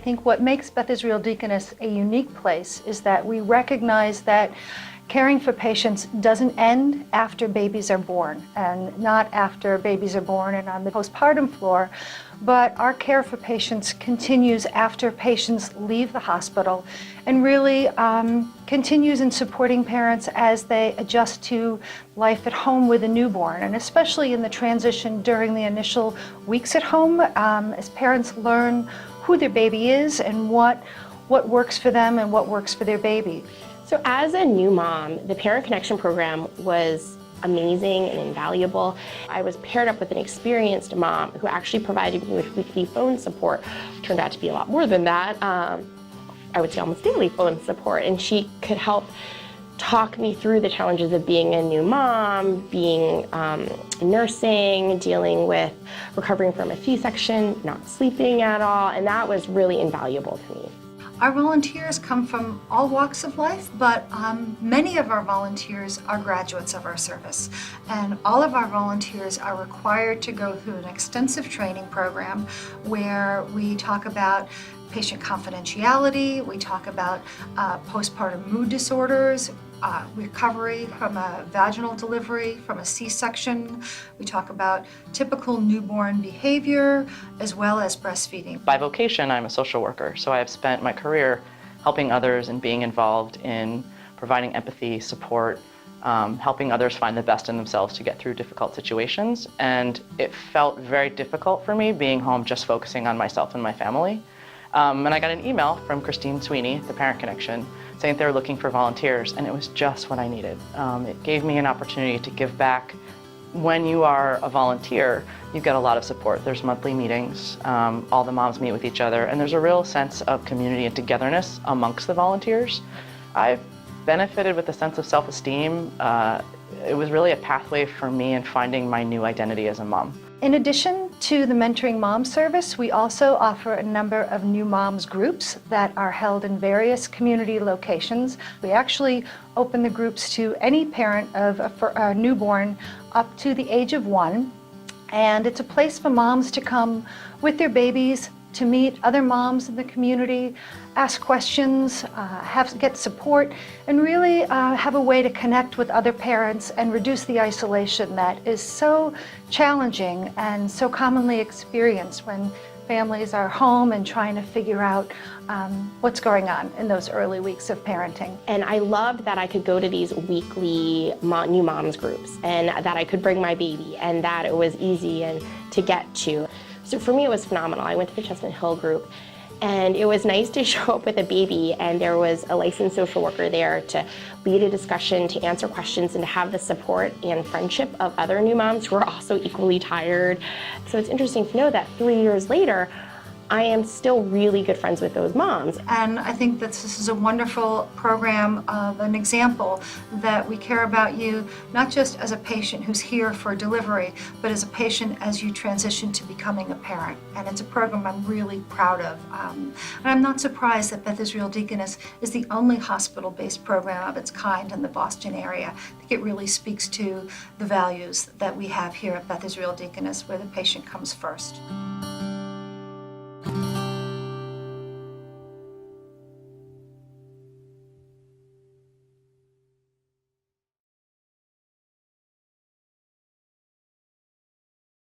think what makes Beth Israel Deaconess a unique place is that we recognize that caring for patients doesn't end after babies are born, and not after babies are born and on the postpartum floor, but our care for patients continues after patients leave the hospital and really continues in supporting parents as they adjust to life at home with a newborn, and especially in the transition during the initial weeks at home, as parents learn who their baby is and what works for them and what works for their baby. So as a new mom, the Parent Connection program was amazing and invaluable. I was paired up with an experienced mom who actually provided me with weekly phone support. Turned out to be a lot more than that. I would say almost daily phone support, and she could help talk me through the challenges of being a new mom, being nursing, dealing with recovering from a C-section, not sleeping at all, and that was really invaluable to me. Our volunteers come from all walks of life, but many of our volunteers are graduates of our service. And all of our volunteers are required to go through an extensive training program where we talk about patient confidentiality, we talk about postpartum mood disorders, recovery from a vaginal delivery, from a C-section. We talk about typical newborn behavior, as well as breastfeeding. By vocation, I'm a social worker, so I have spent my career helping others and being involved in providing empathy, support, helping others find the best in themselves to get through difficult situations. And it felt very difficult for me being home just focusing on myself and my family. And I got an email from Christine Sweeney, the Parent Connection, saying they were looking for volunteers, and it was just what I needed. It gave me an opportunity to give back. When you are a volunteer, you get a lot of support. There's monthly meetings, all the moms meet with each other, and there's a real sense of community and togetherness amongst the volunteers. I've benefited with a sense of self-esteem. It was really a pathway for me in finding my new identity as a mom. In addition to the Mentoring Mom service, we also offer a number of new moms groups that are held in various community locations. We actually open the groups to any parent of a newborn up to the age of 1. And it's a place for moms to come with their babies, to meet other moms in the community, ask questions, get support, and really have a way to connect with other parents and reduce the isolation that is so challenging and so commonly experienced when families are home and trying to figure out what's going on in those early weeks of parenting. And I loved that I could go to these weekly new moms groups, and that I could bring my baby, and that it was easy and to get to. So for me, it was phenomenal. I went to the Chestnut Hill group, and it was nice to show up with a baby, and there was a licensed social worker there to lead a discussion, to answer questions, and to have the support and friendship of other new moms who are also equally tired. So it's interesting to know that 3 years later, I am still really good friends with those moms. And I think that this is a wonderful program of an example that we care about you, not just as a patient who's here for delivery, but as a patient as you transition to becoming a parent. And it's a program I'm really proud of. And I'm not surprised that Beth Israel Deaconess is the only hospital-based program of its kind in the Boston area. I think it really speaks to the values that we have here at Beth Israel Deaconess, where the patient comes first.